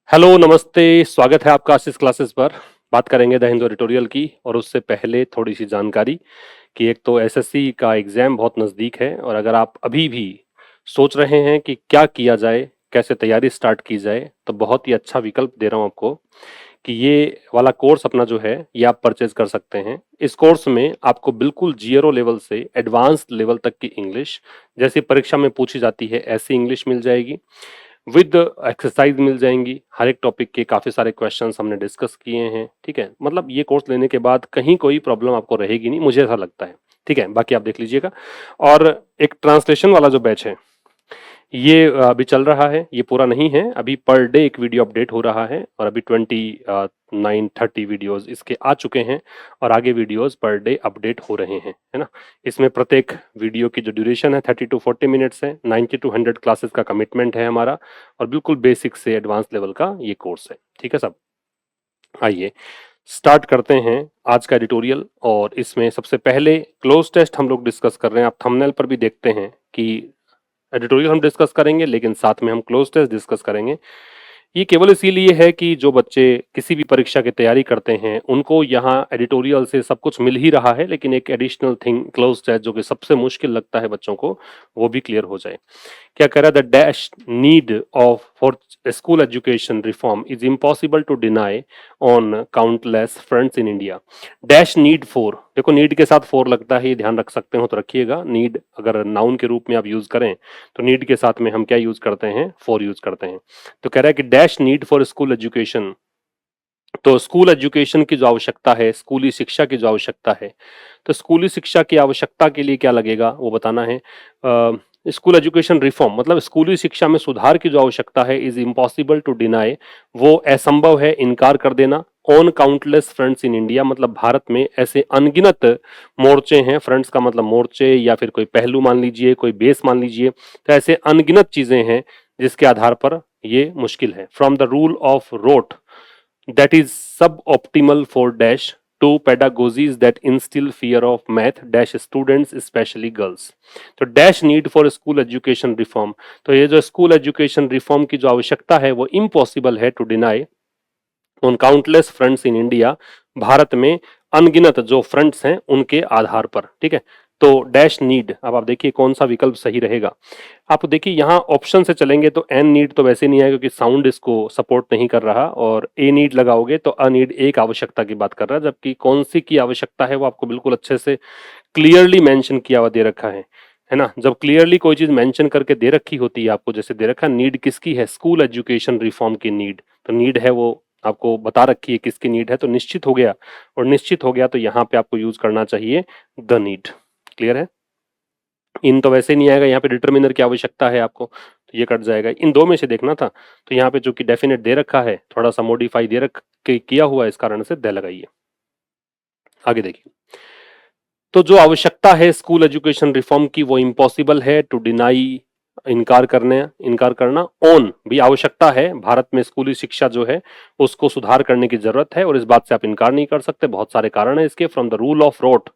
Hello नमस्ते, स्वागत है आपका आशीष क्लासेस पर। बात करेंगे द हिंदू एडिटोरियल की और उससे पहले थोड़ी सी जानकारी कि एक तो एसएससी का एग्जाम बहुत नज़दीक है और अगर आप अभी भी सोच रहे हैं कि क्या किया जाए, कैसे तैयारी स्टार्ट की जाए, तो बहुत ही अच्छा विकल्प दे रहा हूँ आपको कि ये वाला कोर्स अपना जो है ये आप परचेज कर सकते हैं। इस कोर्स में आपको बिल्कुल जीरो लेवल से एडवांस्ड लेवल तक की इंग्लिश, जैसी परीक्षा में पूछी जाती है ऐसी इंग्लिश मिल जाएगी, विद एक्सरसाइज मिल जाएंगी। हर एक टॉपिक के काफी सारे क्वेश्चंस हमने डिस्कस किए हैं। ठीक है, मतलब ये कोर्स लेने के बाद कहीं कोई प्रॉब्लम आपको रहेगी नहीं, मुझे ऐसा लगता है। ठीक है, बाकी आप देख लीजिएगा। और एक ट्रांसलेशन वाला जो बैच है ये अभी चल रहा है, ये पूरा नहीं है अभी। पर डे एक वीडियो अपडेट हो रहा है और अभी 29-30 वीडियोस इसके आ चुके हैं और आगे वीडियोस पर डे अपडेट हो रहे हैं, है ना। इसमें प्रत्येक वीडियो की जो ड्यूरेशन है 30 to 40 मिनट्स है। 90 to 100 क्लासेस का कमिटमेंट है हमारा और बिल्कुल बेसिक से एडवांस लेवल का ये कोर्स है। ठीक है सब, आइए स्टार्ट करते हैं आज का एडिटोरियल। और इसमें सबसे पहले क्लोज टेस्ट हम लोग डिस्कस कर रहे हैं। आप थंबनेल पर भी देखते हैं कि एडिटोरियल हम डिस्कस करेंगे लेकिन साथ में हम क्लोज टेस्ट डिस्कस करेंगे। ये केवल इसीलिए है कि जो बच्चे किसी भी परीक्षा की तैयारी करते हैं उनको यहाँ एडिटोरियल से सब कुछ मिल ही रहा है, लेकिन एक एडिशनल थिंग क्लोज टेस्ट जो कि सबसे मुश्किल लगता है बच्चों को, वो भी क्लियर हो जाए। क्या कह रहा है, the dash need of for school education reform is impossible to deny on countless fronts in India. Dash need for, देखो नीड के साथ फॉर लगता है, ये ध्यान रख सकते हो तो रखिएगा। नीड अगर नाउन के रूप में आप यूज करें तो नीड के साथ में हम क्या यूज करते हैं, फॉर यूज करते हैं। तो कह रहा है कि dash need for school education, तो स्कूल एजुकेशन की जो आवश्यकता है, स्कूली शिक्षा की जो आवश्यकता है, तो स्कूली शिक्षा की आवश्यकता के लिए क्या लगेगा वो बताना है। स्कूल एजुकेशन रिफॉर्म मतलब स्कूली शिक्षा में सुधार की जो आवश्यकता है इज इम्पॉसिबल टू डिनाई, वो असंभव है इनकार कर देना। On countless fronts in India मतलब भारत में ऐसे अनगिनत मोर्चे हैं, फ्रंट्स का मतलब मोर्चे या फिर कोई पहलू मान लीजिए, कोई बेस मान लीजिए, तो ऐसे अनगिनत चीजें हैं जिसके आधार पर ये मुश्किल है। From the rule of rote that is suboptimal for dash to pedagogies that instill fear of math dash students especially girls। तो dash need for school education reform, तो ये जो स्कूल एजुकेशन रिफॉर्म की जो आवश्यकता है वो इम्पॉसिबल है to deny on countless fronts in India, Bharat में अनगिनत जो फ्रंट्स हैं उनके आधार पर। ठीक है, तो डैश नीड, अब आप देखिए कौन सा विकल्प सही रहेगा। आप देखिए यहाँ ऑप्शन से चलेंगे तो एन नीड तो वैसे नहीं आएगा क्योंकि साउंड इसको सपोर्ट नहीं कर रहा, और ए नीड लगाओगे तो अ नीड एक आवश्यकता की बात कर रहा है, जबकि कौन सी की आवश्यकता है वो आपको बिल्कुल अच्छे से क्लियरली मेंशन किया हुआ दे रखा है ना। जब क्लियरली कोई चीज मेंशन करके दे रखी होती है आपको, जैसे दे रखा नीड किसकी है, स्कूल एजुकेशन रिफॉर्म की नीड, तो नीड है वो आपको बता रखी है किसकी नीड है, तो निश्चित हो गया। और निश्चित हो गया तो यहाँ पे आपको यूज करना चाहिए द नीड। क्लियर है, इन तो वैसे नहीं आएगा, यहाँ पे डिटरमिनर की आवश्यकता है आपको तो ये कट जाएगा। इन दो में से देखना था, तो यहाँ पे जो कि डेफिनेट दे रखा है, थोड़ा सा मॉडिफाई दे रख के किया हुआ है, इस कारण से दे लगाइए। आगे देखिए, तो जो आवश्यकता है स्कूल एजुकेशन रिफॉर्म की वो इम्पॉसिबल है टू डिनाई, इनकार करना। ऑन भी आवश्यकता है, भारत में स्कूली शिक्षा जो है उसको सुधार करने की जरूरत है और इस बात से आप इनकार नहीं कर सकते, बहुत सारे कारण है इसके। From the rule of rote,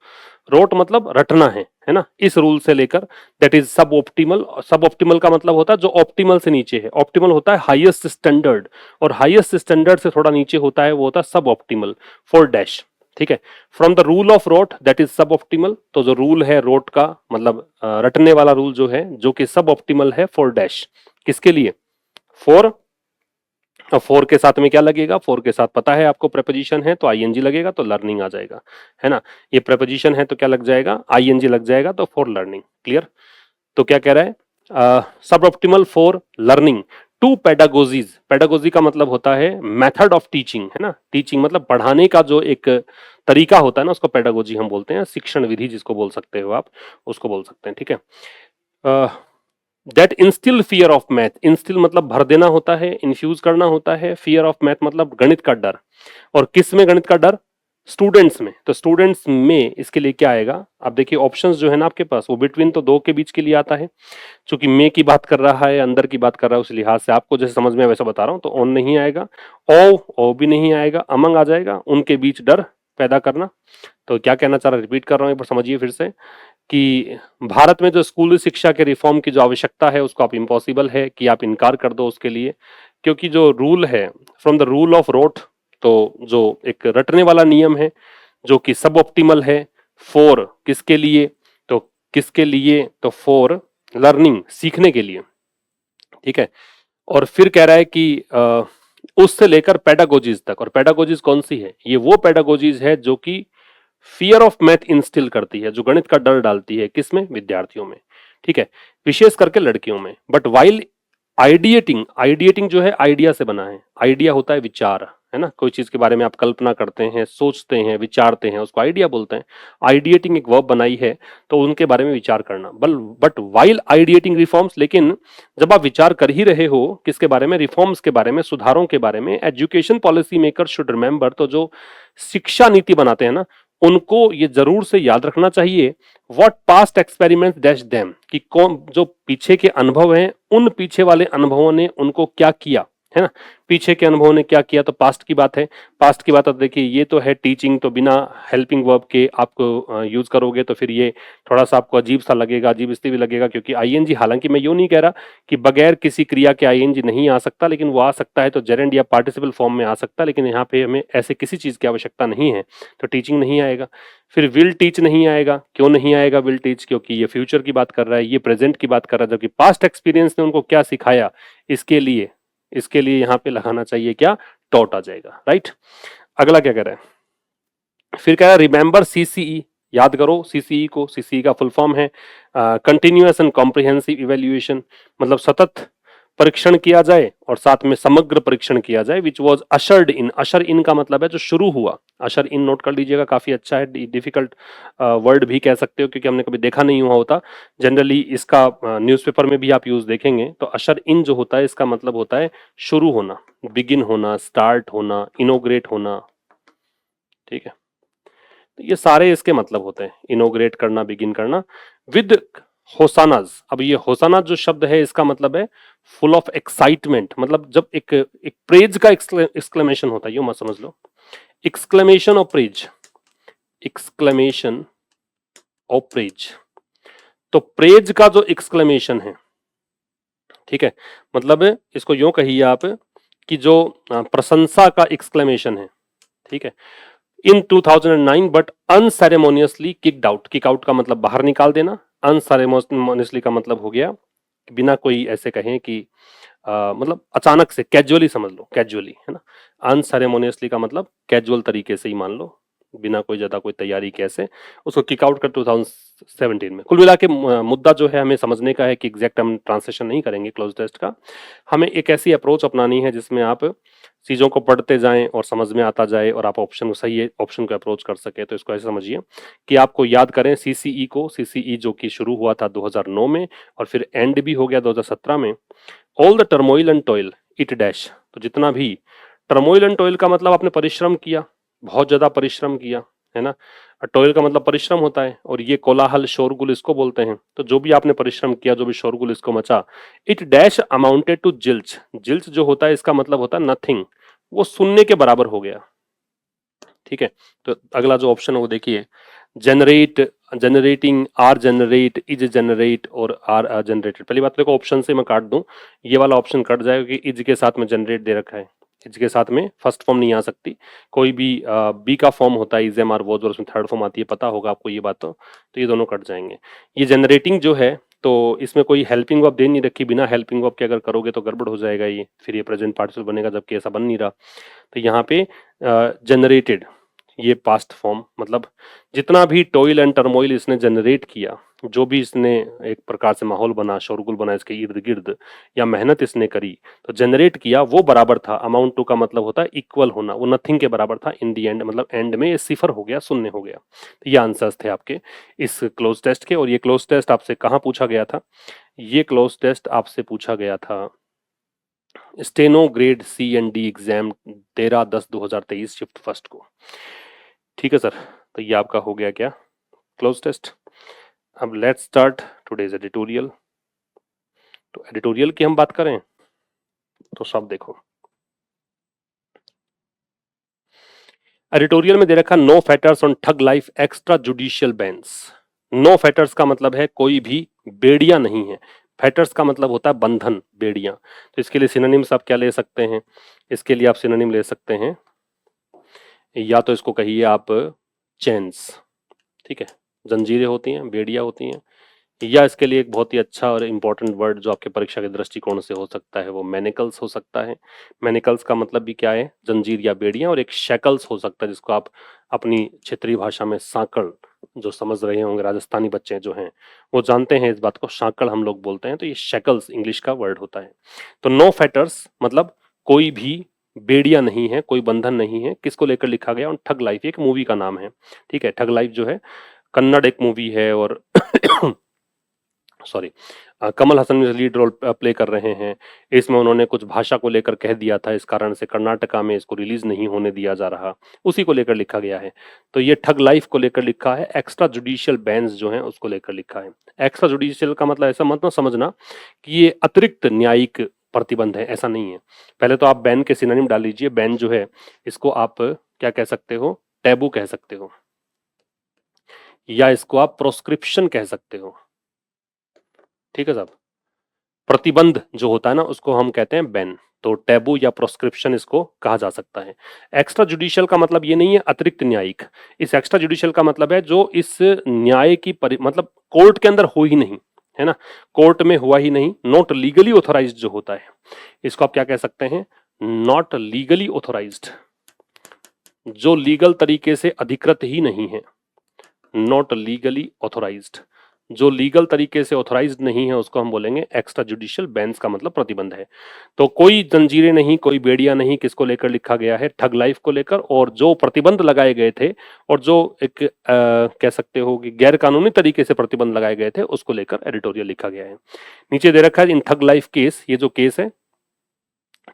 rote मतलब रटना है ना, इस रूल से लेकर, that is suboptimal. Suboptimal का मतलब होता है जो ऑप्टिमल से नीचे है, ऑप्टिमल होता है हाईएस्ट स्टैंडर्ड, और हाईएस्ट स्टैंडर्ड से थोड़ा नीचे होता है वो होता है सब ऑप्टिमल फॉर डैश। ठीक है, from the rule of wrote that is सब ऑप्टिमल, तो जो रूल है रोट का मतलब रटने वाला रूल जो है, जो कि सब ऑप्टिमल है फॉर डैश, किसके लिए, फॉर। अब फोर के साथ में क्या लगेगा, फोर के साथ पता है आपको प्रेपोजिशन है तो आईएनजी लगेगा तो लर्निंग आ जाएगा, है ना। ये प्रेपोजिशन है तो क्या लग जाएगा, आईएनजी लग जाएगा तो फॉर लर्निंग। क्लियर, तो क्या कह रहा है, सब optimal for learning to pedagogies. Pedagogy का मतलब होता है मेथड ऑफ टीचिंग, है ना। टीचिंग मतलब पढ़ाने का जो एक तरीका होता है ना, उसको पेडागोजी हम बोलते हैं, शिक्षण विधि जिसको बोल सकते हो आप, उसको बोल सकते हैं। ठीक है, that instil fear of math, instil मतलब भर देना होता है, इन्फ्यूज करना होता है, फियर ऑफ मैथ मतलब गणित का डर। और किस में गणित का डर, स्टूडेंट्स में, तो स्टूडेंट्स में इसके लिए क्या आएगा, आप देखिए ऑप्शंस जो है ना आपके पास वो बिटवीन तो दो के बीच के लिए आता है, चूंकि मे की बात कर रहा है, अंदर की बात कर रहा है, उस लिहाज से आपको जैसे समझ में वैसा बता रहा हूं। तो ऑन नहीं आएगा, ओ भी नहीं आएगा, अमंग आ जाएगा, उनके बीच डर पैदा करना। तो क्या कहना चाह रहा, रिपीट कर रहा हूं एक बार समझिए फिर से, कि भारत में जो स्कूली शिक्षा के रिफॉर्म की जो आवश्यकता है उसको आप इम्पॉसिबल है कि आप इनकार कर दो उसके लिए, क्योंकि जो रूल है from the rule of rote, तो जो एक रटने वाला नियम है जो कि सब ऑप्टिमल है फॉर किसके लिए, तो किसके लिए, तो फॉर लर्निंग, सीखने के लिए, ठीक है। और फिर कह रहा है कि उससे लेकर पेडागोजीज तक, और पेडागोजीज कौन सी है, ये वो पेडागोजीज है जो कि फियर ऑफ मैथ इंस्टिल करती है, जो गणित का डर डालती है किसमें, विद्यार्थियों में, ठीक है, विशेष करके लड़कियों में। बट वाइल आइडिएटिंग, आइडिएटिंग जो है आइडिया से बना है, आइडिया होता है विचार, है ना, कोई चीज के बारे में आप कल्पना करते हैं, सोचते हैं, विचारते हैं, उसको आइडिया बोलते हैं। आइडिएटिंग एक वर्ब बनाई है, तो उनके बारे में विचार करना। बट वाइल आइडिएटिंग रिफॉर्म्स, लेकिन जब आप विचार कर ही रहे हो किसके बारे में, रिफॉर्म्स के बारे में, सुधारों के बारे में, education policy maker should remember, तो जो शिक्षा नीति बनाते हैं ना, उनको ये जरूर से याद रखना चाहिए what past experiments dash them, कि कौन जो पीछे के अनुभव हैं, उन पीछे वाले अनुभवों ने उनको क्या किया, है ना, पीछे के अनुभवों ने क्या किया, तो पास्ट की बात है। पास्ट की बात, अब देखिए ये तो है टीचिंग, तो बिना हेल्पिंग वर्ब के आपको यूज करोगे तो फिर ये थोड़ा सा आपको अजीब सा लगेगा, अजीब इसलिए भी लगेगा क्योंकि आईएनजी, हालांकि मैं यूं नहीं कह रहा कि बगैर किसी क्रिया के आईएनजी नहीं आ सकता, लेकिन वो आ सकता है तो जेरेंड या पार्टिसिपल फॉर्म में आ सकता है, लेकिन यहाँ पे हमें ऐसे किसी चीज की आवश्यकता नहीं है, तो टीचिंग नहीं आएगा। फिर विल टीच नहीं आएगा, क्यों नहीं आएगा विल टीच, क्योंकि ये फ्यूचर की बात कर रहा है, ये प्रेजेंट की बात कर रहा है, जबकि पास्ट एक्सपीरियंस ने उनको क्या सिखाया, इसके लिए यहाँ पे लगाना चाहिए क्या, टॉट आ जाएगा, राइट। अगला क्या कह रहा है, फिर कह रहा है रिमेंबर सीसीई, याद करो सीसीई को, सीसीई का फुल फॉर्म है कंटिन्यूअस एंड कॉम्प्रिहेंसिव इवैल्यूएशन, मतलब सतत परीक्षण किया जाए और साथ में समग्र परीक्षण किया जाए, विच वॉज अशर्ड इन, अशर इन का मतलब है जो शुरू हुआ, अशर इन नोट कर लीजिएगा, काफी अच्छा है, डिफिकल्ट वर्ड भी कह सकते हो क्योंकि हमने कभी देखा नहीं हुआ होता, जनरली इसका न्यूज़पेपर में भी आप यूज देखेंगे, तो अशर इन जो होता है इसका मतलब होता है शुरू होना, बिगिन होना, स्टार्ट होना, इनोग्रेट होना, ठीक है, तो ये सारे इसके मतलब होते हैं, इनोग्रेट करना, बिगिन करना, विद होसानाज। अब ये होसानाज जो शब्द है इसका मतलब है फुल ऑफ एक्साइटमेंट, मतलब जब एक प्रेज का एक्सक्लेमेशन होता है, यूं मत समझ लो, exclamation of praise, exclamation of praise, तो प्रेज का जो एक्सक्लेमेशन है, ठीक है, मतलब इसको यूं कहिए आप कि जो प्रशंसा का एक्सक्लेमेशन है, ठीक है, in 2009 but unceremoniously kicked out, kick out का मतलब बाहर निकाल देना, अनसेरेमोनियसली का मतलब हो गया बिना कोई ऐसे कहें कि मतलब अचानक से, कैजुअली समझ लो, कैजुअली, है ना, अनसेरेमोनियसली का मतलब कैजुअल तरीके से ही मान लो, बिना कोई ज्यादा कोई तैयारी कैसे, उसको किक आउट कर 2017 में। कुल मिला के मुद्दा जो है हमें समझने का है कि एग्जैक्ट हम ट्रांसलेशन नहीं करेंगे क्लोज टेस्ट का, हमें एक ऐसी अप्रोच अपनानी है जिसमें आप चीजों को पढ़ते जाएं और समझ में आता जाए और आप ऑप्शन को सही ऑप्शन को अप्रोच कर सके। तो इसको ऐसे समझिए कि आपको याद करें सीसीई को, सीसीई जो कि शुरू हुआ था 2009 में और फिर एंड भी हो गया 2017 में। All the turmoil and toil it dash, तो जितना भी टर्मोइल एंड टॉयल का मतलब आपने परिश्रम किया, बहुत ज्यादा परिश्रम किया, है ना, टॉयल का मतलब परिश्रम होता है, और ये कोलाहल शोरगुल इसको बोलते हैं, तो जो भी आपने परिश्रम किया, जो भी शोरगुल इसको मचा, it dash amounted to zilch, zilch जो होता है इसका मतलब होता है नथिंग, वो सुनने के बराबर हो गया, ठीक है। तो अगला जो ऑप्शन है वो देखिए, generate, generating, are generate, is generate और आर जनरेटेड। पहली बात देखो ऑप्शन से मैं काट दूं, ये वाला ऑप्शन कट जाएगा कि इज के साथ में जनरेट दे रखा है, इज के साथ में फर्स्ट फॉर्म नहीं आ सकती, कोई भी बी का फॉर्म होता है इज एम आर वॉज, और उसमें थर्ड फॉर्म आती है, पता होगा आपको ये बात, तो ये दोनों कट जाएंगे। ये जनरेटिंग जो है तो इसमें कोई हेल्पिंग वर्ब दे नहीं रखी, बिना हेल्पिंग वर्ब के अगर करोगे तो गड़बड़ हो जाएगा ये, फिर ये प्रेजेंट पार्टिसिपल बनेगा जबकि ऐसा बन नहीं रहा। तो यहाँ पे जनरेटेड, ये पास्ट फॉर्म, मतलब जितना भी टॉयल एंड टर्मोइल इसने जनरेट किया, जो भी इसने एक प्रकार से माहौल बना, शोरगुल बना इसके इर्द गिर्द, या मेहनत इसने करी, तो जनरेट किया, वो बराबर था, अमाउंट टू का मतलब होता है इक्वल होना, वो नथिंग के बराबर था इन दी एंड, मतलब एंड में ये सिफर हो गया, शून्य हो गया। तो ये आंसर्स थे आपके इस क्लोज टेस्ट के। और ये क्लोज टेस्ट आपसे कहाँ पूछा गया था, ये क्लोज टेस्ट आपसे पूछा गया था steno grade C and D exam 13/10/2023 shift first को, ठीक है सर। तो ये आपका हो गया क्या, क्लोज टेस्ट। अब लेट्स स्टार्ट टुडेज एडिटोरियल। तो एडिटोरियल की हम बात करें तो सब देखो, एडिटोरियल में दे रखा no fetters on Thug Life extra judicial bans. No fetters का मतलब है कोई भी बेड़ियां नहीं है, फेटर्स का मतलब होता है बंधन, बेड़ियां। तो इसके लिए सिनोनिम्स आप क्या ले सकते हैं? इसके लिए आप सिनोनिम ले सकते हैं, या तो इसको कहिए आप चेन्स, ठीक है, जंजीरें होती हैं, बेड़ियां होती हैं, या इसके लिए एक बहुत ही अच्छा और इम्पोर्टेंट वर्ड जो आपके परीक्षा के दृष्टिकोण से हो सकता है वो मैनिकल्स हो सकता है। मैनिकल्स का मतलब भी क्या है? जंजीर या बेड़ियां। और एक शैकल्स हो सकता है जिसको आप अपनी क्षेत्रीय भाषा में सांकड़, जो समझ रहे होंगे राजस्थानी बच्चे जो हैं वो जानते हैं इस बात को, सांकड़ हम लोग बोलते हैं, तो ये शैकल्स इंग्लिश का वर्ड होता है। तो नो फेटर्स मतलब कोई भी बेड़िया नहीं है, कोई बंधन नहीं है। किसको लेकर लिखा गया? और ठग लाइफ एक मूवी का नाम है, ठीक है। ठग लाइफ जो है कन्नड़ एक मूवी है और sorry, Kamal Haasan lead role play कर रहे हैं इसमें। उन्होंने कुछ भाषा को लेकर कह दिया था, इस कारण से कर्नाटका में इसको रिलीज नहीं होने दिया जा रहा, उसी को लेकर लिखा गया है। तो ये ठग लाइफ को लेकर लिखा है। एक्स्ट्रा जुडिशियल बैंस जो हैं उसको लेकर लिखा है। एक्स्ट्रा जुडिशियल का मतलब ऐसा मत ना समझना कि ये अतिरिक्त न्यायिक प्रतिबंध है, ऐसा नहीं है। पहले तो आप बैन के सिनोनिम डाल लीजिए। बैन जो है इसको आप क्या कह सकते हो? टैबू कह सकते हो, या इसको आप प्रोस्क्रिप्शन कह सकते हो, ठीक है साहब। प्रतिबंध जो होता है ना उसको हम कहते हैं बैन। तो टैबू या प्रोस्क्रिप्शन इसको कहा जा सकता है। एक्स्ट्रा जुडिशियल का मतलब ये नहीं है अतिरिक्त न्यायिक। इस एक्स्ट्रा जुडिशियल का मतलब है जो इस न्याय की मतलब कोर्ट के अंदर हो ही नहीं, है ना, कोर्ट में हुआ ही नहीं, नॉट लीगली ऑथोराइज्ड जो होता है, इसको आप क्या कह सकते हैं? नॉट लीगली ऑथोराइज्ड, जो लीगल तरीके से अधिकृत ही नहीं है। नॉट लीगली ऑथोराइज्ड, जो लीगल तरीके से ऑथोराइज्ड नहीं है उसको हम बोलेंगे एक्स्ट्रा जुडिशियल बैंस का मतलब प्रतिबंध है। तो कोई जंजीरें नहीं, कोई बेड़ियां नहीं, किसको लेकर लिखा गया है? ठग लाइफ को लेकर। और जो प्रतिबंध लगाए गए थे और जो एक कह सकते हो कि गैर कानूनी तरीके से प्रतिबंध लगाए गए थे उसको लेकर एडिटोरियल लिखा गया है। नीचे दे रखा है इन ठग लाइफ केस, ये जो केस है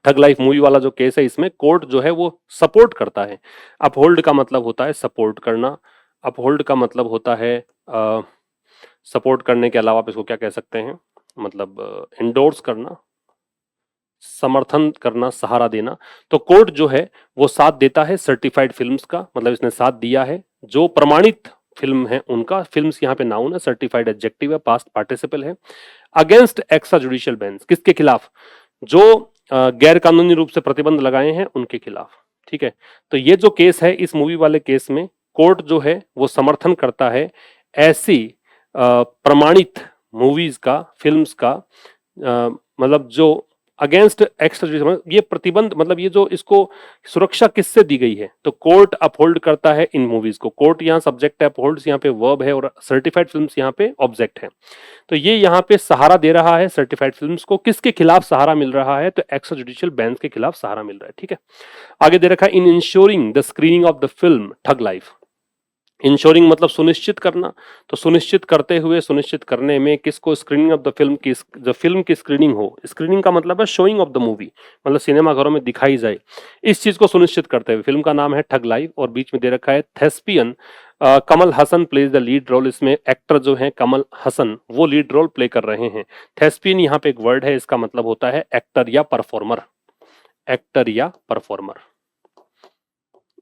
ठग लाइफ मूवी वाला जो केस है इसमें कोर्ट जो है वो सपोर्ट करता है। अपहोल्ड का मतलब होता है सपोर्ट करना, अपहोल्ड का मतलब होता है सपोर्ट करने के अलावा आप इसको क्या कह सकते हैं? मतलब इंडोर्स करना, समर्थन करना, सहारा देना। तो कोर्ट जो है वो साथ देता है सर्टिफाइड फिल्म्स का, मतलब इसने साथ दिया है जो प्रमाणित फिल्म है उनका। फिल्म्स यहाँ पे नाउन है, सर्टिफाइड एडजेक्टिव है, पास्ट पार्टिसिपल है। अगेंस्ट एक्स्ट्रा जुडिशियल बैंस, किसके खिलाफ? जो गैर कानूनी रूप से प्रतिबंध लगाए हैं उनके खिलाफ, ठीक है। तो ये जो केस है इस मूवी वाले केस में कोर्ट जो है वो समर्थन करता है ऐसी प्रमाणित मूवीज का, फिल्म्स का, मतलब जो अगेंस्ट एक्स्ट्रा, ये प्रतिबंध मतलब ये जो इसको सुरक्षा किससे दी गई है? तो कोर्ट अपहोल्ड करता है इन मूवीज को। कोर्ट यहाँ सब्जेक्ट है, अपहोल्ड्स यहाँ पे वर्ब है और सर्टिफाइड फिल्म्स यहाँ पे ऑब्जेक्ट है। तो ये यहाँ पे सहारा दे रहा है सर्टिफाइड फिल्म्स को। किसके खिलाफ सहारा मिल रहा है? तो एक्स्ट्रा जुडिशियल बैंस के खिलाफ सहारा मिल रहा है, ठीक है। आगे दे रखा है in ensuring the screening of the film Thug Life. Ensuring मतलब सुनिश्चित करना। तो सुनिश्चित करते हुए, सुनिश्चित करने में किसको? स्क्रीनिंग ऑफ द फिल्म की, जो फिल्म की स्क्रीनिंग हो। स्क्रीनिंग का मतलब है शोइंग ऑफ द मूवी, मतलब सिनेमा घरों में दिखाई जाए, इस चीज को सुनिश्चित करते हुए। फिल्म का नाम है ठग लाइफ और बीच में दे रखा है thespian. Kamal Haasan plays the lead role. इसमें एक्टर जो है कमल हसन वो लीड रोल प्ले कर रहे हैं। थेस्पियन यहाँ पे एक वर्ड है, इसका मतलब होता है एक्टर या परफॉर्मर, एक्टर या परफॉर्मर।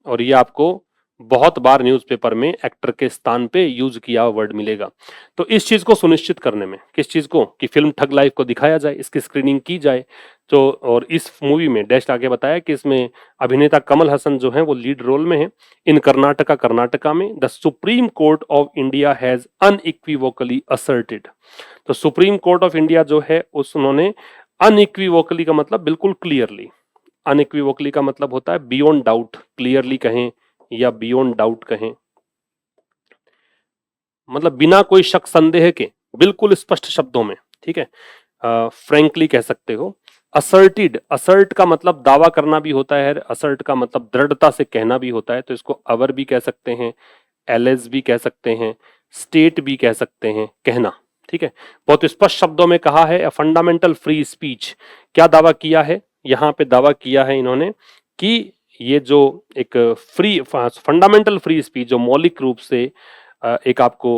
और ये आपको बहुत बार न्यूज़पेपर में एक्टर के स्थान पे यूज किया हुआ वर्ड मिलेगा। तो इस चीज को सुनिश्चित करने में, किस चीज को? कि फिल्म ठग लाइफ को दिखाया जाए, इसकी स्क्रीनिंग की जाए। तो और इस मूवी में डैश आगे बताया कि इसमें अभिनेता कमल हसन जो है वो लीड रोल में है। इन कर्नाटका, कर्नाटका में the Supreme Court of India has unequivocally asserted. तो सुप्रीम कोर्ट ऑफ इंडिया जो है उस उन्होंने अनइक्विवोकली का मतलब बिल्कुल क्लियरली, अनइक्विवोकली का मतलब होता है बियॉन्ड डाउट, क्लियरली कहें या बियॉन्ड डाउट कहें, मतलब बिना कोई शक संदेह के, बिल्कुल स्पष्ट शब्दों में, ठीक है। फ्रैंकली कह सकते हो। असर्टेड, असर्ट का मतलब दावा करना भी होता है, असर्ट का मतलब दृढ़ता से कहना भी होता है। तो इसको अवर भी कह सकते हैं, एलेज भी कह सकते हैं, स्टेट भी कह सकते हैं, कहना, ठीक है। बहुत स्पष्ट शब्दों में कहा है फंडामेंटल फ्री स्पीच। क्या दावा किया है? यहाँ पे दावा किया है इन्होंने कि ये जो एक फ्री फंडामेंटल फ्री स्पीच, जो मौलिक रूप से एक आपको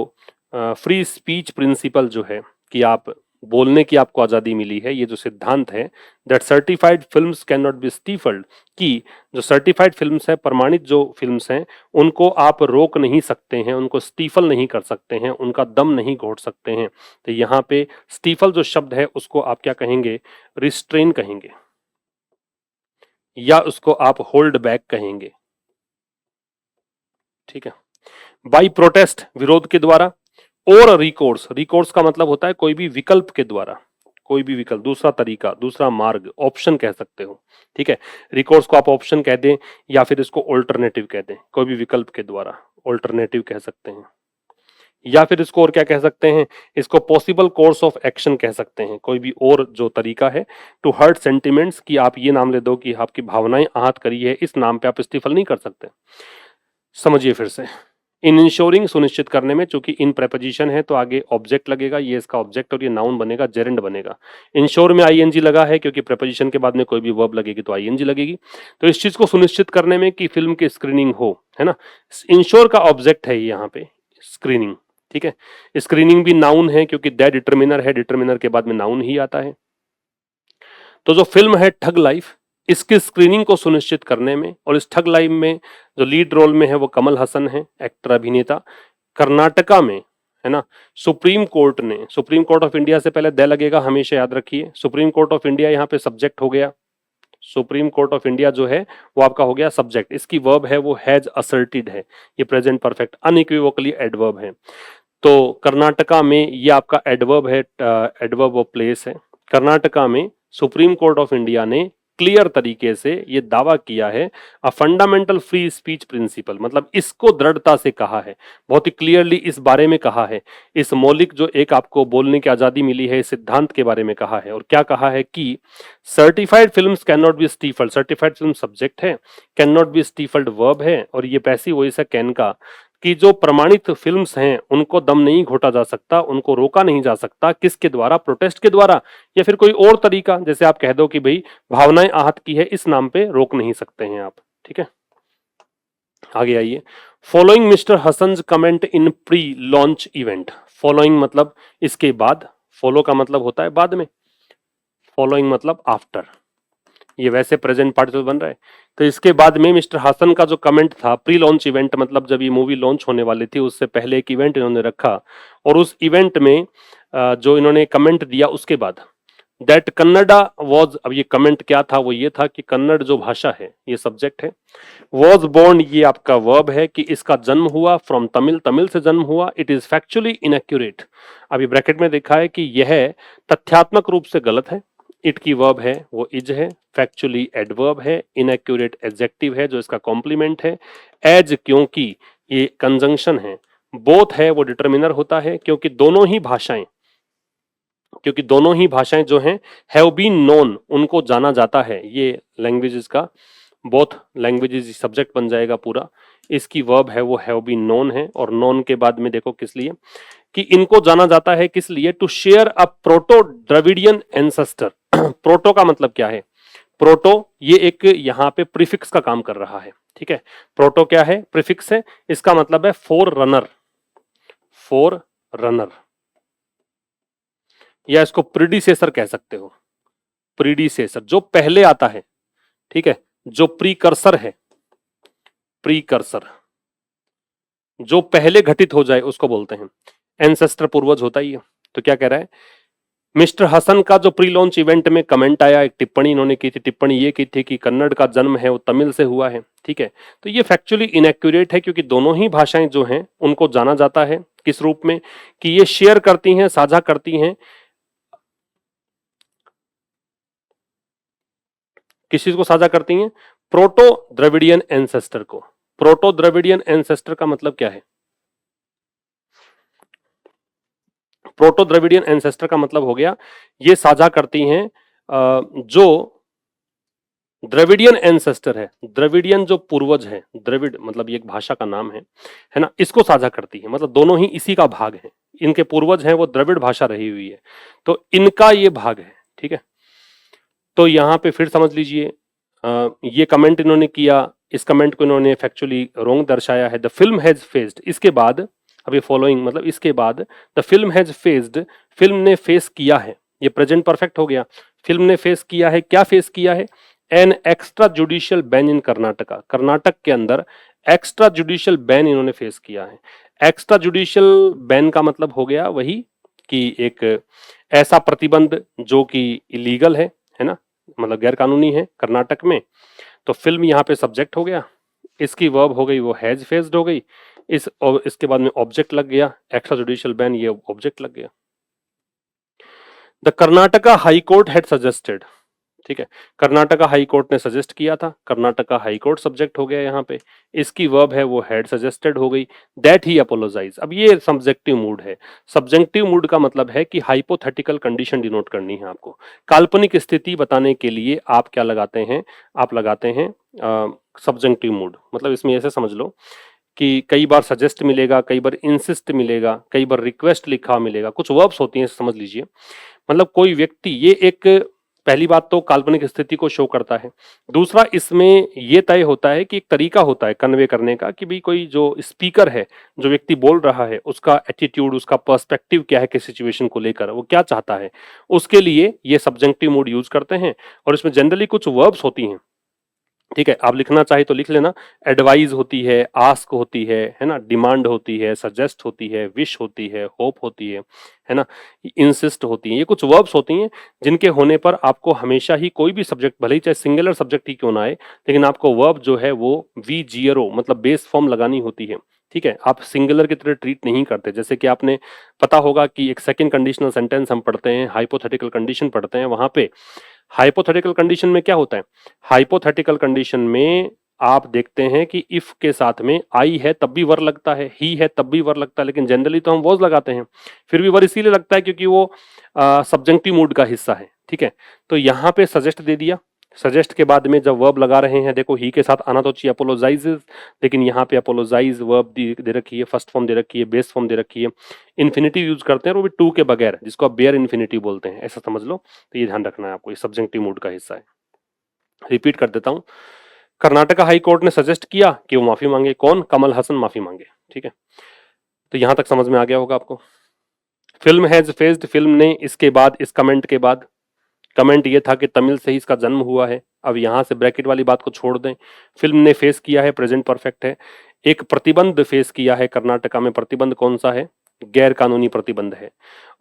फ्री स्पीच प्रिंसिपल जो है कि आप बोलने की आपको आजादी मिली है, ये जो सिद्धांत है that certified films can not be stifled, कि जो सर्टिफाइड फिल्म्स है, प्रमाणित जो फिल्म्स हैं, उनको आप रोक नहीं सकते हैं, उनको स्टीफल नहीं कर सकते हैं, उनका दम नहीं घोट सकते हैं। तो यहाँ पे स्टीफल जो शब्द है उसको आप क्या कहेंगे, रिस्ट्रेन कहेंगे, या उसको आप होल्ड बैक कहेंगे। ठीक है। बाई प्रोटेस्ट, विरोध के द्वारा, और रिकोर्स, रिकोर्स का मतलब होता है कोई भी विकल्प के द्वारा, कोई भी विकल्प, दूसरा तरीका, दूसरा मार्ग, ऑप्शन कह सकते हो। ठीक है, रिकोर्स को आप ऑप्शन कह दें या फिर इसको ऑल्टरनेटिव कह दें, कोई भी विकल्प के द्वारा ऑल्टरनेटिव कह सकते हैं, या फिर इसको और क्या कह सकते हैं, इसको पॉसिबल कोर्स ऑफ एक्शन कह सकते हैं, कोई भी और जो तरीका है। टू हर्ट सेंटिमेंट्स, कि आप ये नाम ले दो कि आपकी भावनाएं आहत करी है, इस नाम पे आप इस्तीफल नहीं कर सकते। समझिए फिर से, इन इंश्योरिंग, सुनिश्चित करने में, चूंकि इन प्रेपोजिशन है तो आगे ऑब्जेक्ट लगेगा, ये इसका ऑब्जेक्ट और ये नाउन बनेगा, जेरेंड बनेगा। इंश्योर में आईएनजी लगा है क्योंकि प्रेपोजिशन के बाद में कोई भी वर्ब लगेगी तो आईएनजी लगेगी। तो इस चीज को सुनिश्चित करने में कि फिल्म की स्क्रीनिंग हो, है ना, इंश्योर का ऑब्जेक्ट है यहाँ पे स्क्रीनिंग। ठीक है, स्क्रीनिंग भी नाउन है क्योंकि दैट डिटरमिनर है, डिटरमिनर के बाद में नाउन ही आता है। तो जो फिल्म है ठग लाइफ, इसकी स्क्रीनिंग को सुनिश्चित करने में, और इस ठग लाइफ में जो लीड रोल में है वो कमल हसन है, एक्टर अभिनेता। कर्नाटका में, है ना, सुप्रीम कोर्ट ने, सुप्रीम कोर्ट ऑफ इंडिया से पहले द लगेगा, हमेशा याद रखिए। सुप्रीम कोर्ट ऑफ इंडिया यहाँ पे सब्जेक्ट हो गया, सुप्रीम कोर्ट ऑफ इंडिया जो है वो आपका हो गया सब्जेक्ट, इसकी वर्ब है वो हैज असर्टेड है, ये प्रेजेंट परफेक्ट अनइक्विवोकली एडवर्ब है। तो कर्नाटका में ये आपका एडवर्ब है, एडवर्ब ऑफ प्लेस है। कर्नाटका में सुप्रीम कोर्ट ऑफ इंडिया ने क्लियर तरीके से ये दावा किया है, a fundamental free speech principle, मतलब इसको दृढ़ता से कहा है, बहुत ही क्लियरली इस बारे में कहा है, इस मौलिक जो एक आपको बोलने की आजादी मिली है, इस सिद्धांत के बारे में कहा है। और क्या कहा है कि certified films can not be stifled, certified film subject है, can not be stifled verb है, और ये पैसिव वॉइस है कैन का, कि जो प्रमाणित फिल्म्स हैं उनको दम नहीं घोटा जा सकता, उनको रोका नहीं जा सकता, किसके द्वारा, प्रोटेस्ट के द्वारा, या फिर कोई और तरीका, जैसे आप कह दो कि भाई भावनाएं आहत की है, इस नाम पे रोक नहीं सकते हैं आप। ठीक है, आगे आइए। Following mister Hassan's comment in pre launch event, following मतलब इसके बाद, फॉलो का मतलब होता है बाद में, फॉलोइंग मतलब आफ्टर, ये वैसे प्रेजेंट पार्टिसिपल बन रहा है। तो इसके बाद में मिस्टर हासन का जो कमेंट था, प्री लॉन्च इवेंट मतलब जब ये मूवी लॉन्च होने वाली थी उससे पहले एक इवेंट इन्होंने रखा, और उस इवेंट में जो इन्होंने कमेंट दिया उसके बाद, दैट कन्नडा वॉज, अब ये कमेंट क्या था, वो ये था कि कन्नड़ जो भाषा है, ये सब्जेक्ट है, वॉज बोर्न, ये आपका वर्ब है, कि इसका जन्म हुआ, फ्रॉम तमिल, तमिल से जन्म हुआ, इट इज फैक्चुअली इनएक्यूरेट, अभी ब्रैकेट में देखा है कि यह तथ्यात्मक रूप से गलत है। इट की वर्ब है वो इज है, फैक्चुअली एडवर्ब है, इनएक्यूरेट एडजेक्टिव है जो इसका कॉम्प्लीमेंट है, एज क्योंकि ये कंजंक्शन है, बोथ है वो डिटरमिनर होता है क्योंकि दोनों ही भाषाएं, क्योंकि दोनों ही भाषाएं जो हैं हैव बीन नोन, उनको जाना जाता है, ये लैंग्वेजेस का, बोथ लैंग्वेजेस सब्जेक्ट बन जाएगा पूरा। इसकी वर्ब है वो हैव बीन नोन है, और नोन के बाद में देखो किस लिए, कि इनको जाना जाता है, किस लिए, to share a proto Dravidian ancestor. Proto का मतलब क्या है, प्रोटो ये एक यहाँ पे प्रीफिक्स का काम कर रहा है। ठीक है, प्रोटो क्या है, प्रीफिक्स है, इसका मतलब है फोर रनर, फोर रनर, या इसको प्रीडिसेसर कह सकते हो, प्रीडिसेसर जो पहले आता है। ठीक है, जो प्रीकर्सर है, प्रीकर्सर जो पहले घटित हो जाए उसको बोलते हैं, एंसेस्टर पूर्वज होता ही है। तो क्या कह रहा है, मिस्टर हसन का जो प्री लॉन्च इवेंट में कमेंट आया, एक टिप्पणी इन्होंने की थी, टिप्पणी ये की थी कि कन्नड़ का जन्म है वो तमिल से हुआ है। ठीक है, तो ये फैक्चुअली इनएक्यूरेट है क्योंकि दोनों ही भाषाएं जो हैं उनको जाना जाता है किस रूप में, कि ये शेयर करती हैं, साझा करती हैं, किस चीज को साझा करती हैं, प्रोटो द्रविडियन एंसेस्टर को। प्रोटो द्रविडियन एंसेस्टर का मतलब क्या है, प्रोटो द्रविडियन एंसेस्टर का मतलब हो गया ये साझा करती हैं जो द्रविडियन एंसेस्टर है, द्रविडियन जो पूर्वज है, द्रविड मतलब ये एक भाषा का नाम है ना, इसको साझा करती है, मतलब दोनों ही इसी का भाग है, इनके पूर्वज हैं वो द्रविड़ भाषा रही हुई है, तो इनका ये भाग है। ठीक है, तो यहाँ पे फिर समझ लीजिए, ये कमेंट इन्होंने किया, इस कमेंट को इन्होंने फैक्चुअली रॉन्ग दर्शाया है, द फिल्म हैज फेस्ड, इसके बाद अभी फॉलोइंग मतलब इसके बाद the film has faced, film ने फेस किया है, ये प्रेजेंट परफेक्ट हो गया। फिल्म ने फेस किया है, क्या फेस किया है? An extra judicial ban in Karnataka, Karnataka के अंदर एक्स्ट्रा जुडिशियल बैन इन्होंने फेस किया है। एक्स्ट्रा जुडिशियल बैन का मतलब हो गया वही कि एक ऐसा प्रतिबंध जो कि इलीगल है ना, मतलब गैर कानूनी है कर्नाटक में। तो फिल्म यहाँ पे सब्जेक्ट हो गया, इसकी वर्ब हो गई वो हैज फेस्ड हो गई, इस और इसके बाद में ऑब्जेक्ट लग गया, एक्स्ट्रा जुडिशियल बैन, ये ऑब्जेक्ट लग गया। The Karnataka high court had suggested, ठीक है, कर्नाटका हाई कोर्ट ने सजेस्ट किया था, कर्नाटका हाई कोर्ट सब्जेक्ट हो गया यहाँ पे, इसकी वर्ब है वो हैड सजेस्टेड हो गई, दैट ही अपोलोजाइज। अब ये सब्जेक्टिव मूड है, सब्जेक्टिव मूड का मतलब है कि हाइपोथेटिकल कंडीशन डिनोट करनी है आपको, काल्पनिक स्थिति बताने के लिए आप क्या लगाते हैं, आप लगाते हैं सब्जेक्टिव मूड। मतलब इसमें ऐसे समझ लो कि कई बार सजेस्ट मिलेगा, कई बार इंसिस्ट मिलेगा, कई बार रिक्वेस्ट लिखा मिलेगा, कुछ वर्ब्स होती हैं समझ लीजिए। मतलब कोई व्यक्ति, ये एक पहली बात तो काल्पनिक स्थिति को शो करता है, दूसरा इसमें ये तय होता है कि एक तरीका होता है कन्वे करने का कि भाई कोई जो स्पीकर है, जो व्यक्ति बोल रहा है, उसका एटीट्यूड, उसका पर्सपेक्टिव क्या है किस सिचुएशन को लेकर, वो क्या चाहता है, उसके लिए ये सब्जेक्टिव मूड यूज करते हैं। और इसमें जनरली कुछ वर्ब्स होती हैं, ठीक है, आप लिखना चाहे तो लिख लेना, एडवाइज होती है, आस्क होती है ना, डिमांड होती है, सजेस्ट होती है, विश होती है, होप होती है ना, इंसिस्ट होती है। ये कुछ वर्ब्स होती हैं जिनके होने पर आपको हमेशा ही कोई भी सब्जेक्ट, भले ही चाहे सिंगुलर सब्जेक्ट ही क्यों ना आए, लेकिन आपको वर्ब जो है वो वी जीरो मतलब बेस फॉर्म लगानी होती है। ठीक है, आप सिंगुलर की तरह ट्रीट नहीं करते। जैसे कि आपने पता होगा कि एक सेकंड कंडीशनल सेंटेंस हम पढ़ते हैं, हाइपोथेटिकल कंडीशन पढ़ते हैं, वहां पे हाइपोथेटिकल कंडीशन में क्या होता है, हाइपोथेटिकल कंडीशन में आप देखते हैं कि इफ के साथ में आई है तब भी वर लगता है, ही है तब भी वर लगता है, लेकिन जनरली तो हम वॉज लगाते हैं। फिर भी वर इसीलिए लगता है क्योंकि वो सब्जेक्टिव मूड का हिस्सा है। ठीक है, तो यहाँ पे सजेस्ट दे दिया, सजेस्ट के बाद में जब वर्ब लगा रहे हैं, देखो ही के साथ आना तो चाहिए अपोलोजाइजेस, लेकिन यहाँ पे अपोलोजाइज वर्ब दे रखी है, फर्स्ट फॉर्म दे रखी है, बेस फॉर्म दे रखी है, इन्फिनिटिव यूज करते हैं, और वो भी टू के बगैर, जिसको आप बेयर इन्फिनिटिव बोलते हैं, ऐसा समझ लो। तो ये ध्यान रखना है आपको, ये सब्जेक्टिव मूड का हिस्सा है। रिपीट कर देता हूँ, कर्नाटका हाई कोर्ट ने सजेस्ट किया कि वो माफी मांगे, कौन? कमल हसन माफी मांगे। ठीक है, तो यहां तक समझ में आ गया होगा आपको। फिल्म हैज फेस्ड, फिल्म ने इसके बाद, इस कमेंट के बाद, कमेंट ये था कि तमिल से ही इसका जन्म हुआ है। अब यहां से ब्रैकेट वाली बात को छोड़ दें, फिल्म ने फेस किया है, प्रेजेंट परफेक्ट है। एक प्रतिबंध फेस किया है कर्नाटका में, प्रतिबंध कौन सा है? गैर कानूनी प्रतिबंध है,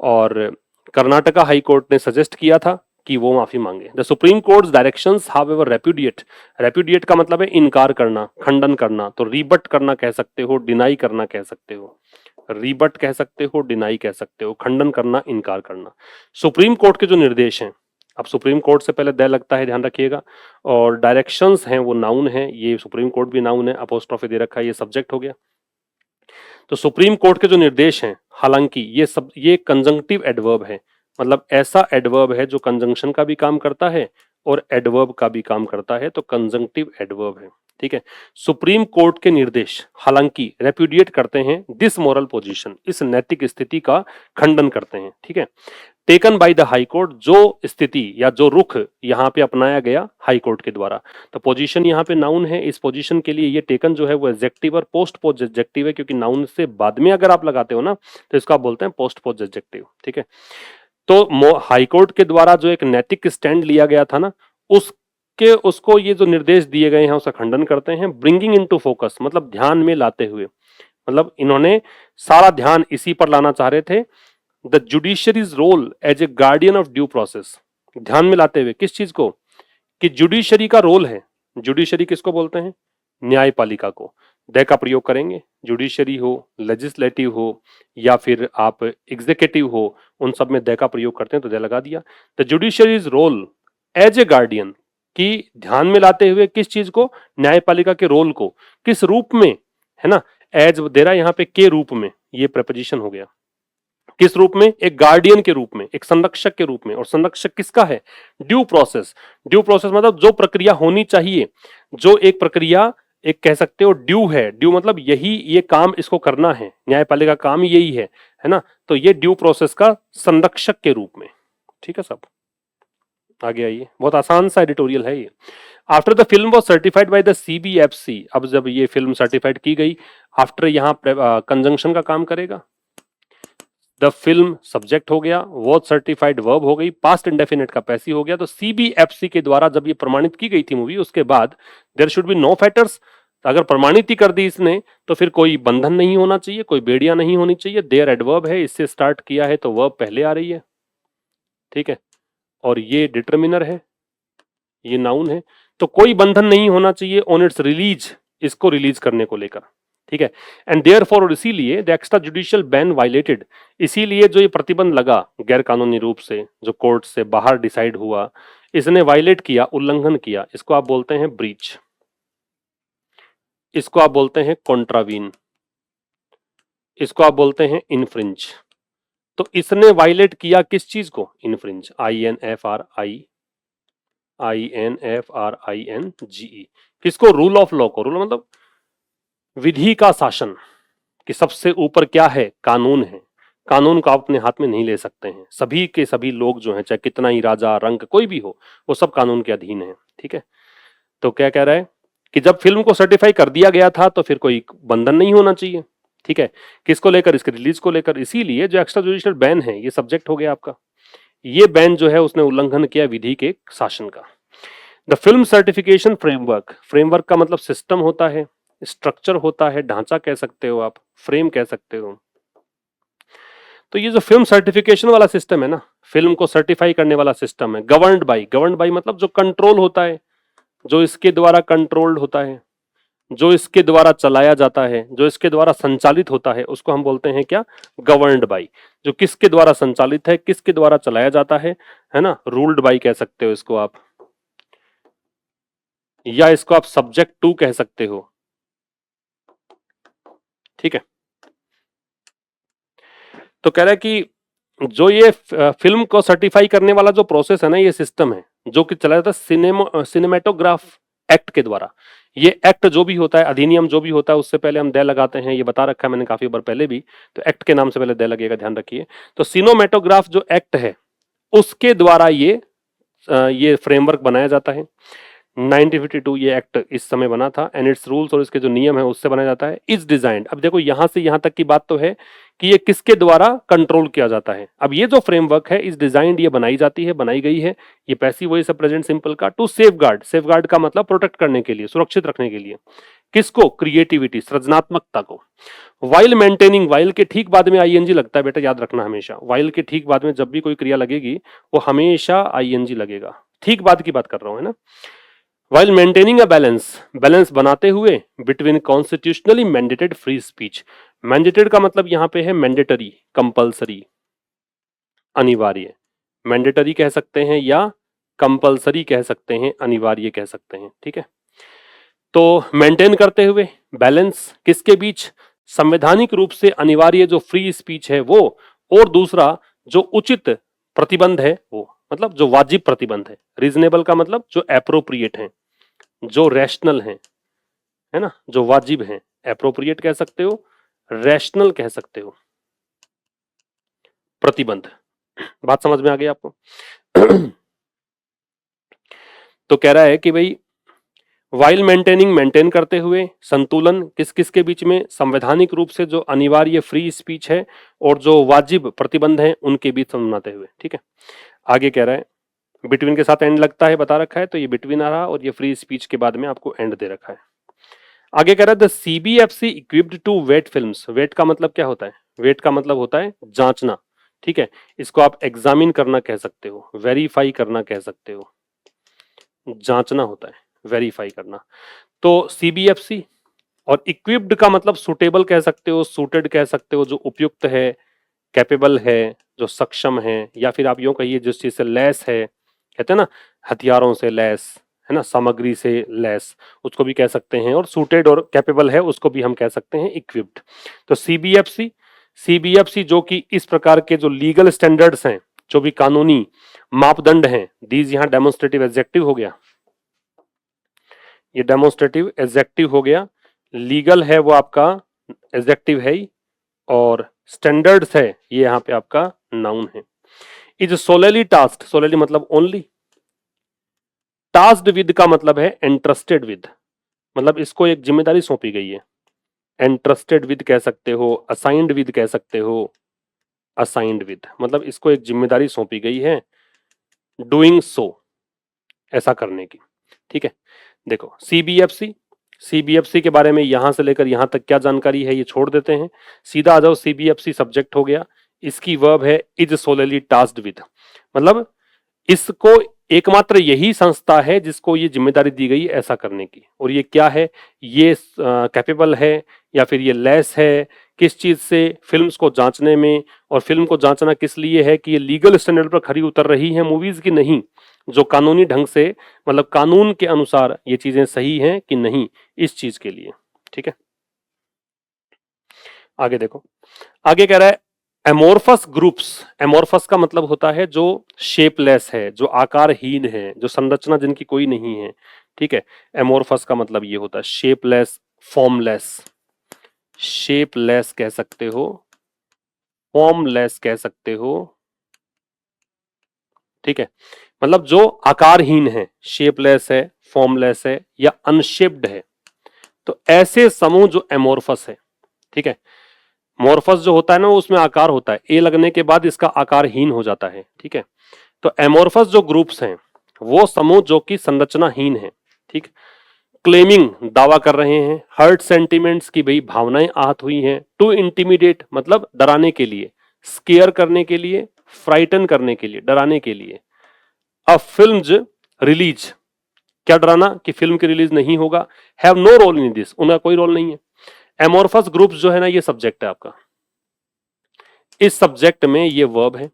और कर्नाटका हाई कोर्ट ने सजेस्ट किया था कि वो माफी मांगे। The supreme courts directions however repudiate, repudiate का मतलब है इनकार करना, खंडन करना, तो रिबट करना कह सकते हो, डिनाई करना कह सकते हो, रिबट कह सकते हो, डिनाई कह सकते हो, खंडन करना, इनकार करना। सुप्रीम कोर्ट के जो निर्देश हैं, अब सुप्रीम कोर्ट से पहले द लगता है, ध्यान रखिएगा, और डायरेक्शंस हैं वो नाउन है, ये सुप्रीम कोर्ट भी नाउन है, अपोस्ट्रोफी दे रखा है, ये सब्जेक्ट हो गया। तो सुप्रीम कोर्ट के जो निर्देश हैं, हालांकि ये कंजंक्टिव एडवर्ब है, मतलब ऐसा एडवर्ब है जो कंजंक्शन का भी काम करता है और एडवर्ब का भी काम करता है, तो कंजंक्टिव एडवर्ब है। ठीक है, सुप्रीम कोर्ट के निर्देश हालांकि रेप्यूडिएट करते हैं दिस मॉरल पोजीशन, इस नैतिक स्थिति का खंडन करते हैं। ठीक है, taken by the high court, जो स्थिति या जो रुख यहाँ पे अपनाया गया हाई कोर्ट के द्वारा, तो पोजीशन यहाँ पे नाउन है, इस पोजीशन के लिए ये टेकन जो है वो एडजेक्टिव और पोस्ट पोज एडजेक्टिव है, क्योंकि नाउन से बाद में अगर आप लगाते हो ना तो इसको आप बोलते हैं पोस्ट पोज एडजेक्टिव। ठीक है, तो हाई कोर्ट के द्वारा जो एक नैतिक स्टैंड लिया गया था ना, उसके उसको ये जो निर्देश दिए गए हैं उसका खंडन करते हैं। ब्रिंगिंग इनटू फोकस मतलब ध्यान में लाते हुए, मतलब इन्होंने सारा ध्यान इसी पर लाना चाह रहे थे। The judiciary's role as a guardian of due process, ध्यान में लाते हुए किस चीज को? कि जुडिशरी का रोल है, जुडिशरी किसको बोलते हैं? न्यायपालिका को। द का प्रयोग करेंगे, जुडिशरी हो, लेजिस्लेटिव हो या फिर आप एग्जीक्यूटिव हो, उन सब में द का प्रयोग करते हैं, तो द लगा दिया। The judiciary's role as a guardian, की ध्यान में लाते हुए किस चीज को? न्यायपालिका के रोल को। किस रूप में? है ना, एज दे रहा है यहाँ पे, के रूप में, ये प्रपोजिशन हो गया। किस रूप में? एक गार्डियन के रूप में, एक संरक्षक के रूप में। और संरक्षक किसका है? Due process. ड्यू प्रोसेस मतलब जो प्रक्रिया होनी चाहिए, जो एक प्रक्रिया, एक कह सकते हो ड्यू है, ड्यू मतलब यही, ये काम इसको करना है, न्यायपालिका का काम यही है ना, तो ये ड्यू प्रोसेस का संरक्षक के रूप में। ठीक है सब। आगे आइए, बहुत आसान सा एडिटोरियल है ये। After the film was certified by the CBFC, अब जब ये फिल्म सर्टिफाइड की गई, आफ्टर यहाँ कंजंक्शन का काम करेगा। द फिल्म सब्जेक्ट हो गया, वॉज सर्टिफाइड वर्ब हो गई, पास्ट इंडेफिनिट का पैसिव हो गया। तो सीबीएफसी के द्वारा जब ये प्रमाणित की गई थी मूवी, उसके बाद देयर शुड बी नो फैटर्स, अगर प्रमाणित ही कर दी इसने तो फिर कोई बंधन नहीं होना चाहिए, कोई बेड़ियां नहीं होनी चाहिए। देयर एडवर्ब है, इससे स्टार्ट किया है तो वर्ब पहले आ रही है, ठीक है, और ये डिटर्मिनर है, ये नाउन है, तो कोई बंधन नहीं होना चाहिए ऑन इट्स रिलीज, इसको रिलीज करने को लेकर, ठीक है। एंड देयरफॉर, और इसीलिए the extra judicial ban violated, इसीलिए जो ये प्रतिबंध लगा गैर कानूनी रूप से, जो कोर्ट से बाहर डिसाइड हुआ, इसने वायलेट किया, उल्लंघन किया, इसको आप बोलते हैं ब्रीच, इसको आप बोलते हैं कॉन्ट्रावीन, इसको आप बोलते हैं इनफ्रिंज। तो इसने वायलेट किया किस चीज को? इनफ्रिंज, INFRINGE, किसको? रूल ऑफ लॉ को। रूल मतलब विधि का शासन, कि सबसे ऊपर क्या है? कानून है। कानून को आप अपने हाथ में नहीं ले सकते हैं। सभी के सभी लोग जो हैं, चाहे कितना ही राजा रंक कोई भी हो, वो सब कानून के अधीन है, ठीक है। तो क्या कह रहा है कि जब फिल्म को सर्टिफाई कर दिया गया था तो फिर कोई बंधन नहीं होना चाहिए, ठीक है। किसको लेकर? इसके रिलीज को लेकर। इसीलिए जो एक्स्ट्रा जुडिशियल बैन है, ये सब्जेक्ट हो गया आपका। ये बैन जो है उसने उल्लंघन किया विधि के शासन का। The film certification framework, framework का मतलब सिस्टम होता है, स्ट्रक्चर होता है, ढांचा कह सकते हो आप, फ्रेम कह सकते हो। तो ये जो फिल्म सर्टिफिकेशन वाला सिस्टम है ना, फिल्म को सर्टिफाई करने वाला सिस्टम है, गवर्नड बाई मतलब जो कंट्रोल होता है, जो इसके द्वारा कंट्रोल्ड होता है, जो इसके द्वारा चलाया जाता है, जो इसके द्वारा संचालित होता है, उसको हम बोलते हैं क्या? Governed by. जो किसके द्वारा संचालित है, किसके द्वारा चलाया जाता है ना, रूल्ड बाई कह सकते हो इसको आप, या इसको आप सब्जेक्ट टू कह सकते हो, ठीक है। तो कह रहा है कि जो ये फिल्म को सर्टिफाई करने वाला जो प्रोसेस है ना, ये सिस्टम है जो कि चला जाता है सिनेमेटोग्राफ एक्ट के द्वारा। ये एक्ट जो भी होता है, अधिनियम जो भी होता है, उससे पहले हम दे लगाते हैं, ये बता रखा है मैंने काफी बार पहले भी। तो एक्ट के नाम से पहले दे लगेगा, ध्यान रखिए। तो सिनेमेटोग्राफ जो एक्ट है, उसके द्वारा ये फ्रेमवर्क बनाया जाता है। 1952 ये एक्ट इस समय बना था, एंड इट्स रूल्स, और इसके जो नियम है उससे बनाया जाता है। इज डिजाइंड, अब देखो यहां से यहां तक की बात तो है कि ये किसके द्वारा कंट्रोल किया जाता है। अब ये जो फ्रेमवर्क है, इज डिजाइंड, ये बनाई जाती है, बनाई गई है, ये पैसिव वॉइस है प्रेजेंट सिंपल का, टू सेफगार्ड, सेफगार्ड का मतलब प्रोटेक्ट करने के लिए, सुरक्षित रखने के लिए। किसको? क्रिएटिविटी, सृजनात्मकता को। वाइल मेंटेनिंग, वाइल के ठीक बाद में आईएनजी लगता है बेटा, याद रखना हमेशा। वाइल के ठीक बाद में जब भी कोई क्रिया लगेगी, वो हमेशा आईएनजी लगेगा। ठीक बाद की बात कर रहा हूं, है ना। While maintaining a balance, balance बनाते हुए between constitutionally mandated free speech. Mandated का मतलब यहां पे है मैंडेटरी, कंपल्सरी, अनिवार्य। मैंडेटरी कह सकते हैं या कंपल्सरी कह सकते हैं, अनिवार्य कह सकते हैं, ठीक है। तो मेंटेन करते हुए बैलेंस किसके बीच? संवैधानिक रूप से अनिवार्य जो फ्री स्पीच है वो, और दूसरा जो उचित प्रतिबंध है वो, मतलब जो वाजिब प्रतिबंध है। रीजनेबल का मतलब जो एप्रोप्रिएट है, जो रैशनल है ना, जो वाजिब है। एप्रोप्रिएट कह सकते हो, रैशनल कह सकते हो, प्रतिबंध। बात समझ में आ गई आपको? तो कह रहा है कि भाई वाइल मेंटेनिंग, मेंटेन करते हुए, संतुलन किस किस के बीच में? संवैधानिक रूप से जो अनिवार्य फ्री स्पीच है और जो वाजिब प्रतिबंध है उनके बीच बनाते हुए, ठीक है। आगे कह रहा है बिटवीन के साथ एंड लगता है, बता रखा है, तो ये बिटवीन आ रहा, और ये फ्री स्पीच के बाद में आपको एंड दे रखा है। आगे कह रहा है the CBFC equipped to vet films. Vet का मतलब क्या होता है? वेट का मतलब होता है जांचना, ठीक है। इसको आप एग्जामिन करना कह सकते हो, वेरीफाई करना कह सकते हो। जांचना होता है, वेरीफाई करना। तो सीबीएफसी, और इक्विप्ड का मतलब सुटेबल कह सकते हो, सूटेड कह सकते हो, जो उपयुक्त है, कैपेबल है, जो सक्षम है, या फिर आप यूं कहिए जिस चीज से लैस है, कहते हैं ना, हथियारों से लैस, है ना, सामग्री से लैस, उसको भी कह सकते हैं। और सूटेड और कैपेबल है, उसको भी हम कह सकते हैं इक्विप्ड। तो सीबीएफसी, सीबीएफसी जो कि इस प्रकार के जो लीगल स्टैंडर्ड्स हैं, जो भी कानूनी मापदंड हैं, दीज यहां डेमोन्स्ट्रेटिव एडजेक्टिव हो गया, ये डेमोन्स्ट्रेटिव एडजेक्टिव हो गया। लीगल है वो आपका एडजेक्टिव है ही, और स्टैंडर्ड्स है ये यहाँ पे आपका नाउन है। इज सोलेली टास्क, सोलेली मतलब ओनली, टास्क्ड विद का मतलब है एंट्रस्टेड विद, मतलब इसको एक जिम्मेदारी सौंपी गई है। एंट्रस्टेड विद कह सकते हो, असाइंड विद कह सकते हो, असाइंड विद मतलब इसको एक जिम्मेदारी सौंपी गई है डूइंग सो, ऐसा करने की। ठीक है, देखो सीबीएफसी, सीबीएफसी के बारे में यहां से लेकर यहां तक क्या जानकारी है ये छोड़ देते हैं, सीधा आ जाओ। सीबीएफसी सब्जेक्ट हो गया, इसकी वर्ब है इज सोलेली टास्क्ड विद, मतलब इसको एकमात्र यही संस्था है जिसको ये जिम्मेदारी दी गई ऐसा करने की। और ये क्या है, ये कैपेबल है या फिर ये लेस है किस चीज से, फिल्म्स को जांचने में। और फिल्म को जांचना किस लिए है कि ये लीगल स्टैंडर्ड पर खरी उतर रही है मूवीज की नहीं, जो कानूनी ढंग से मतलब कानून के अनुसार ये चीजें सही हैं कि नहीं, इस चीज के लिए। ठीक है, आगे देखो, आगे कह रहा है एमोरफस ग्रुप्स। एमोरफस का मतलब होता है जो शेपलेस है, जो आकारहीन है, जो संरचना जिनकी कोई नहीं है। ठीक है, एमोरफस का मतलब ये होता है शेपलेस, फॉर्मलेस। शेपलेस कह सकते हो, फॉर्मलेस कह सकते हो। ठीक है, मतलब जो आकारहीन है, शेपलेस है, फॉर्मलेस है या अनशेप्ड है, तो ऐसे समूह जो एमोरफस है। ठीक है, मोरफस जो होता है ना उसमें आकार होता है, ए लगने के बाद इसका आकारहीन हो जाता है। ठीक है, तो एमोरफस जो ग्रुप्स हैं वो समूह जो कि संरचनाहीन है। ठीक, क्लेमिंग दावा कर रहे हैं, हर्ट सेंटिमेंट्स की भाई भावनाएं आहत हुई हैं, टू इंटिमिडेट मतलब डराने के लिए, स्केयर करने के लिए, फ्राइटन करने के लिए, डराने के लिए। अ फिल्म रिलीज, क्या डराना कि फिल्म की रिलीज नहीं होगा। Have no role in this, उनका कोई रोल नहीं है। एमोरफस ग्रुप्स जो है ना ये सब्जेक्ट है आपका, इस सब्जेक्ट में ये वर्ब है,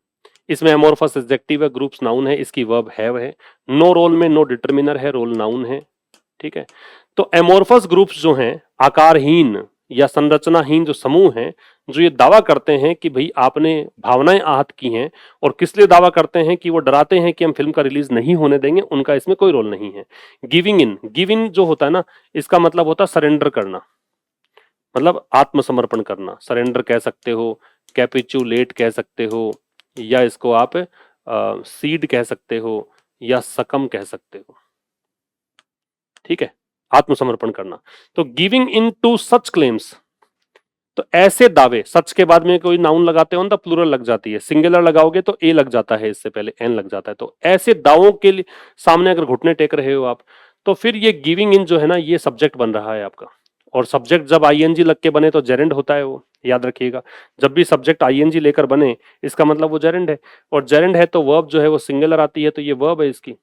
इसमें एमोरफस एडजेक्टिव है, ग्रुप्स नाउन है, इसकी वर्ब हैव है, नो रोल में नो डिटरमिनर है, रोल नाउन है। ठीक है, तो एमोरफस ग्रुप्स जो हैं आकारहीन या संरचनाहीन जो समूह हैं, जो ये दावा करते हैं कि भाई आपने भावनाएं आहत की हैं, और किस लिए दावा करते हैं कि वो डराते हैं कि हम फिल्म का रिलीज नहीं होने देंगे, उनका इसमें कोई रोल नहीं है। गिविंग इन, गिव इन जो होता है ना इसका मतलब होता है सरेंडर करना, मतलब आत्मसमर्पण करना, सरेंडर कह सकते हो, कैपिचुलेट कह सकते हो, या इसको आप सीड कह सकते हो या सकम कह सकते हो। ठीक है, आत्मसमर्पण करना। तो giving in to such claims, तो ऐसे दावे, सच के बाद में कोई नाउन लगाते हो ना तो प्लूरल लग जाती है, सिंगुलर लगाओगे तो ए लग जाता है, इससे पहले एन लग जाता है। तो ऐसे दावों के लिए सामने अगर घुटने टेक रहे हो आप, तो फिर ये गिविंग इन जो है ना ये सब्जेक्ट बन रहा है आपका। और सब्जेक्ट जब आईएनजी लग के बने तो जेरेंड होता है, वो याद रखिएगा। जब भी सब्जेक्ट आईएनजी लेकर बने इसका मतलब वो जेरेंड है, और जेरेंड है तो वर्ब जो है वो सिंगुलर आती है, तो ये वर्ब है इसकी।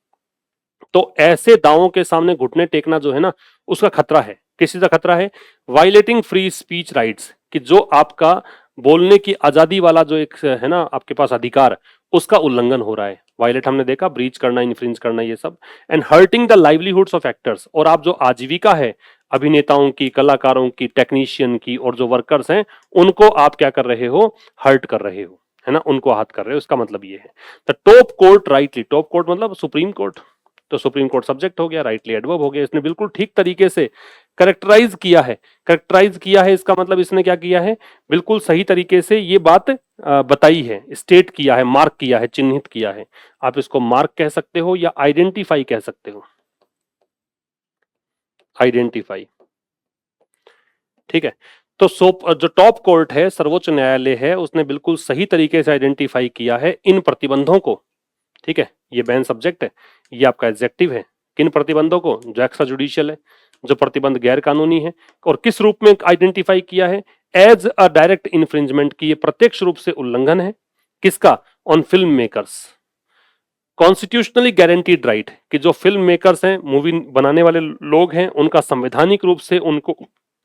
तो ऐसे दावों के सामने घुटने टेकना जो है ना उसका खतरा है। किस चीज का खतरा है, वायलेटिंग फ्री स्पीच राइट्स, कि जो आपका बोलने की आजादी वाला जो एक है ना आपके पास अधिकार, उसका उल्लंघन हो रहा है। वायलेट हमने देखा, ब्रीच करना, इन्फ्रिंज करना, ये सब। And hurting the livelihoods of actors, और आप जो आजीविका है अभिनेताओं की, कलाकारों की, टेक्नीशियन की, और जो वर्कर्स हैं उनको आप क्या कर रहे हो, हर्ट कर रहे हो, है ना, उनको आहत कर रहे हो। इसका मतलब ये है the top court rightly, top court मतलब सुप्रीम कोर्ट, तो सुप्रीम कोर्ट सब्जेक्ट हो गया, राइटली एडवर्ब हो गया। इसने बिल्कुल ठीक तरीके से करेक्टराइज किया है। करेक्टराइज किया है इसका मतलब इसने क्या किया है, बिल्कुल सही तरीके से ये बात बताई है, स्टेट किया है, मार्क किया है, चिन्हित किया है। आप इसको मार्क कह सकते हो या आइडेंटिफाई कह सकते हो, आइडेंटिफाई। ठीक है, तो जो टॉप कोर्ट है, सर्वोच्च न्यायालय है, उसने बिल्कुल सही तरीके से आइडेंटिफाई किया है इन प्रतिबंधों को। ठीक है, ये बैन सब्जेक्ट है, ये आपका एडजेक्टिव है। किन प्रतिबंधों को, जो एक्स्ट्रा जुडिशियल है, जो प्रतिबंध गैर कानूनी है। और किस रूप में आइडेंटिफाई किया है, एज अ डायरेक्ट इन्फ्रिंजमेंट, की ये प्रत्यक्ष रूप से उल्लंघन है। किसका, on film makers constitutionally guaranteed right, कि जो फिल्म मेकर्स हैं, मूवी बनाने वाले लोग हैं, उनका संवैधानिक रूप से उनको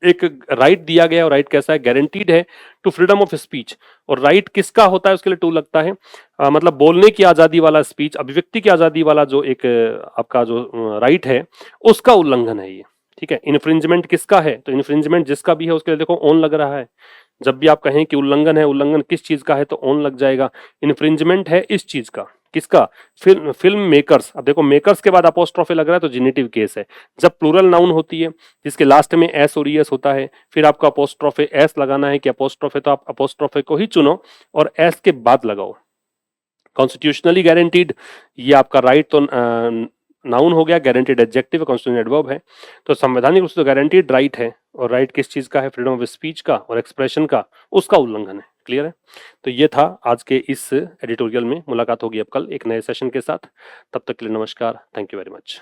एक राइट दिया गया है। और राइट कैसा है, गारंटीड है टू फ्रीडम ऑफ स्पीच। और राइट किसका होता है उसके लिए टू लगता है, मतलब बोलने की आजादी वाला, स्पीच अभिव्यक्ति की आजादी वाला जो एक आपका जो राइट है, उसका उल्लंघन है ये। ठीक है, इन्फ्रिंजमेंट किसका है, तो इन्फ्रिंजमेंट जिसका भी है उसके लिए देखो ऑन लग रहा है। जब भी आप कहें कि उल्लंघन है, उल्लंघन किस चीज का है, तो ऑन लग जाएगा। इन्फ्रिंजमेंट है इस चीज का, किसका, फिल्म मेकर्स। अब देखो मेकर्स के बाद अपोस्ट्रोफे लग रहा है तो जेनिटिव केस है। जब प्लूरल नाउन होती है जिसके लास्ट में एस और ईएस होता है, फिर आपको अपोस्ट्रोफे एस लगाना है कि अपोस्ट्रोफे, तो आप अपोस्ट्रोफे को ही चुनो और एस के बाद लगाओ। कॉन्स्टिट्यूशनली गारंटीड, ये आपका राइट तो नाउन हो गया, गारंटीड एडजेक्टिव, कॉन्स्टिट्यूएंट एडवर्ब है। तो संवैधानिक रूप से तो गारंटीड राइट है, और राइट किस चीज का है? फ्रीडम ऑफ स्पीच का और एक्सप्रेशन का, उसका उल्लंघन है। क्लियर है? तो ये था आज के इस एडिटोरियल में। मुलाकात होगी अब कल एक नए सेशन के साथ। तब तक के लिए नमस्कार, थैंक यू वेरी मच।